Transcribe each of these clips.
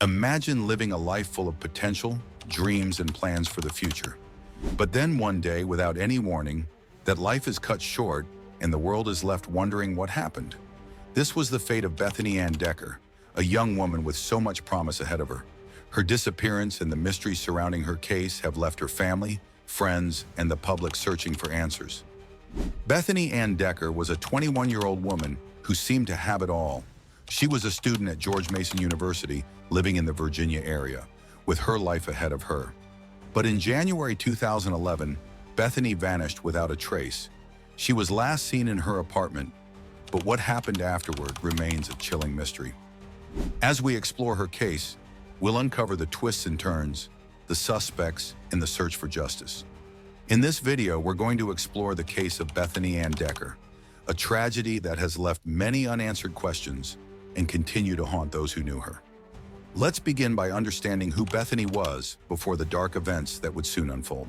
Imagine living a life full of potential, dreams, and plans for the future. But then one day, without any warning, that life is cut short and the world is left wondering what happened. This was the fate of Bethany Anne Decker, a young woman with so much promise ahead of her. Her disappearance and the mystery surrounding her case have left her family, friends, and the public searching for answers. Bethany Anne Decker was a 21-year-old woman who seemed to have it all. She was a student at George Mason University, living in the Virginia area, with her life ahead of her. But in January 2011, Bethany vanished without a trace. She was last seen in her apartment, but what happened afterward remains a chilling mystery. As we explore her case, we'll uncover the twists and turns, the suspects, and the search for justice. In this video, we're going to explore the case of Bethany Anne Decker, a tragedy that has left many unanswered questions and continue to haunt those who knew her. Let's begin by understanding who Bethany was before the dark events that would soon unfold.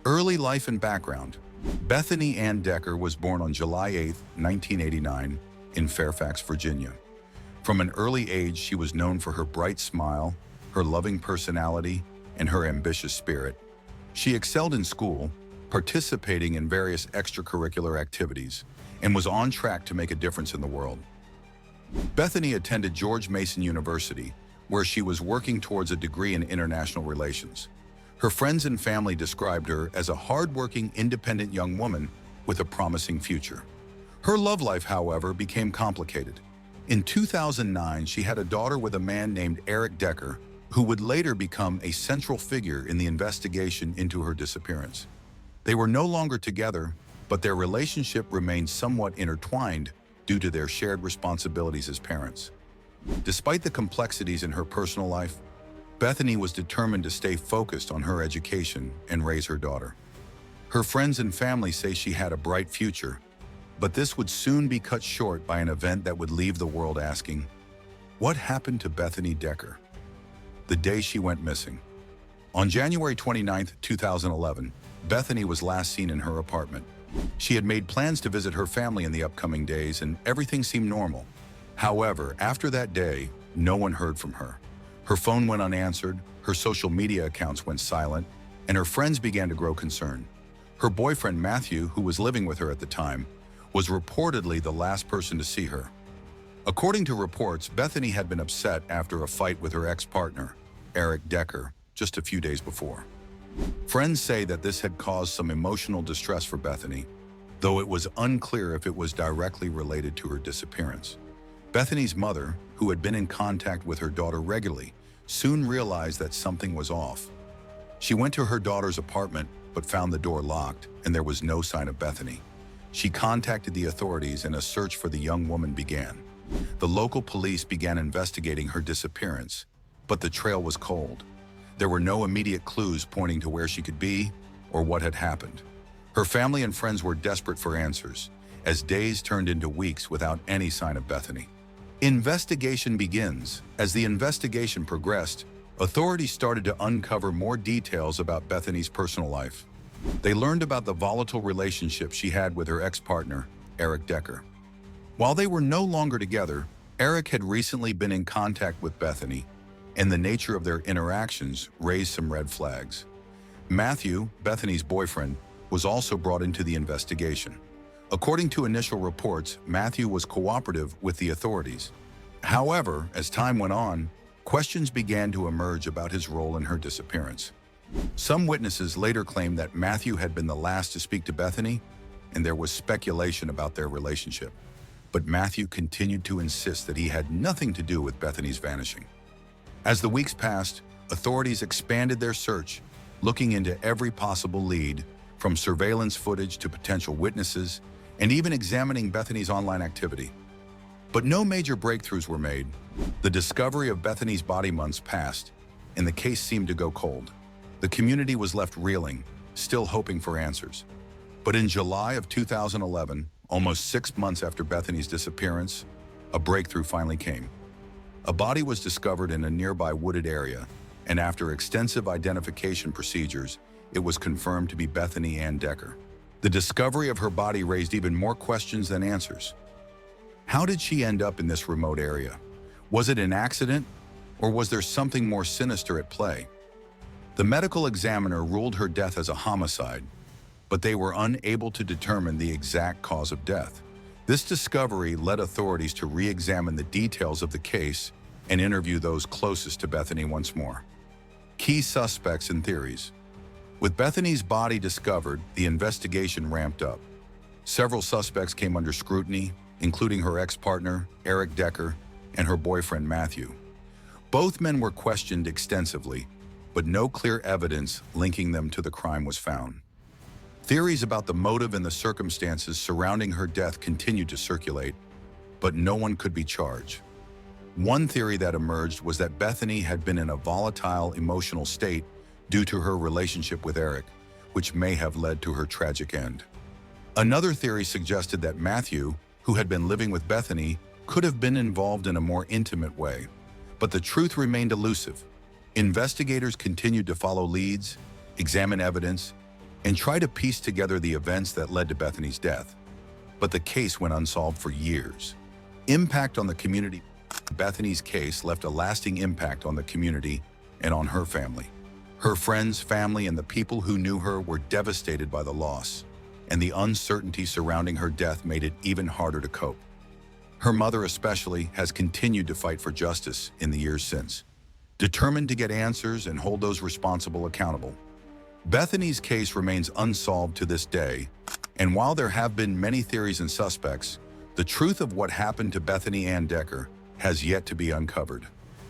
Early life and background. Bethany Anne Decker was born on July 8, 1989, in Fairfax, Virginia. From an early age, she was known for her bright smile, her loving personality, and her ambitious spirit. She excelled in school, participating in various extracurricular activities, and was on track to make a difference in the world. Bethany attended George Mason University, where she was working towards a degree in international relations. Her friends and family described her as a hard-working, independent young woman with a promising future. Her love life, however, became complicated. In 2009, she had a daughter with a man named Eric Decker, who would later become a central figure in the investigation into her disappearance. They were no longer together, but their relationship remained somewhat intertwined due to their shared responsibilities as parents. Despite the complexities in her personal life, Bethany was determined to stay focused on her education and raise her daughter. Her friends and family say she had a bright future, but this would soon be cut short by an event that would leave the world asking, what happened to Bethany Decker? The day she went missing. On January 29, 2011, Bethany was last seen in her apartment. She had made plans to visit her family in the upcoming days, and everything seemed normal. However, after that day, no one heard from her. Her phone went unanswered, her social media accounts went silent, and her friends began to grow concerned. Her boyfriend, Matthew, who was living with her at the time, was reportedly the last person to see her. According to reports, Bethany had been upset after a fight with her ex-partner, Eric Decker, just a few days before. Friends say that this had caused some emotional distress for Bethany, though it was unclear if it was directly related to her disappearance. Bethany's mother, who had been in contact with her daughter regularly, soon realized that something was off. She went to her daughter's apartment but found the door locked, and there was no sign of Bethany. She contacted the authorities and a search for the young woman began. The local police began investigating her disappearance, but the trail was cold. There were no immediate clues pointing to where she could be or what had happened. Her family and friends were desperate for answers, as days turned into weeks without any sign of Bethany. Investigation begins. As the investigation progressed, authorities started to uncover more details about Bethany's personal life. They learned about the volatile relationship she had with her ex-partner, Eric Decker. While they were no longer together, Eric had recently been in contact with Bethany, and the nature of their interactions raised some red flags. Matthew, Bethany's boyfriend, was also brought into the investigation. According to initial reports, Matthew was cooperative with the authorities. However, as time went on, questions began to emerge about his role in her disappearance. Some witnesses later claimed that Matthew had been the last to speak to Bethany, and there was speculation about their relationship. But Matthew continued to insist that he had nothing to do with Bethany's vanishing. As the weeks passed, authorities expanded their search, looking into every possible lead, from surveillance footage to potential witnesses, and even examining Bethany's online activity. But no major breakthroughs were made. The discovery of Bethany's body months passed, and the case seemed to go cold. The community was left reeling, still hoping for answers. But in July of 2011, almost 6 months after Bethany's disappearance, a breakthrough finally came. A body was discovered in a nearby wooded area, and after extensive identification procedures, it was confirmed to be Bethany Anne Decker. The discovery of her body raised even more questions than answers. How did she end up in this remote area? Was it an accident? Or was there something more sinister at play? The medical examiner ruled her death as a homicide, but they were unable to determine the exact cause of death. This discovery led authorities to re-examine the details of the case and interview those closest to Bethany once more. Key suspects and theories. With Bethany's body discovered, the investigation ramped up. Several suspects came under scrutiny, including her ex-partner, Eric Decker, and her boyfriend, Matthew. Both men were questioned extensively, but no clear evidence linking them to the crime was found. Theories about the motive and the circumstances surrounding her death continued to circulate, but no one could be charged. One theory that emerged was that Bethany had been in a volatile emotional state due to her relationship with Eric, which may have led to her tragic end. Another theory suggested that Matthew, who had been living with Bethany, could have been involved in a more intimate way, but the truth remained elusive. Investigators continued to follow leads, examine evidence, and try to piece together the events that led to Bethany's death. But the case went unsolved for years. Impact on the community. Bethany's case left a lasting impact on the community and on her family. Her friends, family, and the people who knew her were devastated by the loss, and the uncertainty surrounding her death made it even harder to cope. Her mother especially has continued to fight for justice in the years since, determined to get answers and hold those responsible accountable. Bethany's case remains unsolved to this day, and while there have been many theories and suspects, the truth of what happened to Bethany Anne Decker has yet to be uncovered.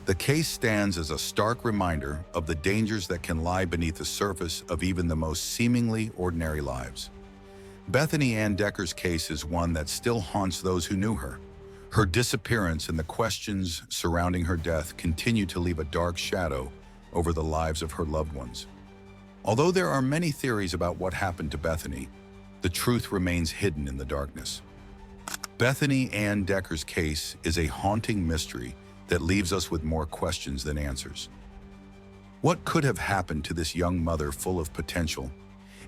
The case stands as a stark reminder of the dangers that can lie beneath the surface of even the most seemingly ordinary lives. Bethany Anne Decker's case is one that still haunts those who knew her. Her disappearance and the questions surrounding her death continue to leave a dark shadow over the lives of her loved ones. Although there are many theories about what happened to Bethany, the truth remains hidden in the darkness. Bethany Anne Decker's case is a haunting mystery that leaves us with more questions than answers. What could have happened to this young mother full of potential,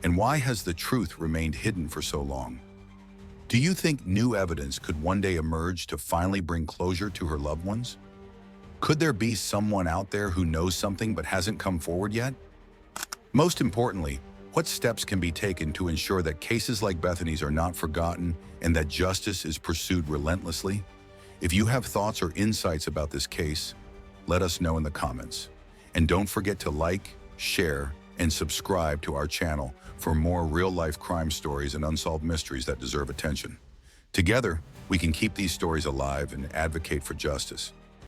and why has the truth remained hidden for so long? Do you think new evidence could one day emerge to finally bring closure to her loved ones? Could there be someone out there who knows something but hasn't come forward yet? Most importantly, what steps can be taken to ensure that cases like Bethany's are not forgotten and that justice is pursued relentlessly? If you have thoughts or insights about this case, let us know in the comments. And don't forget to like, share, and subscribe to our channel for more real-life crime stories and unsolved mysteries that deserve attention. Together, we can keep these stories alive and advocate for justice.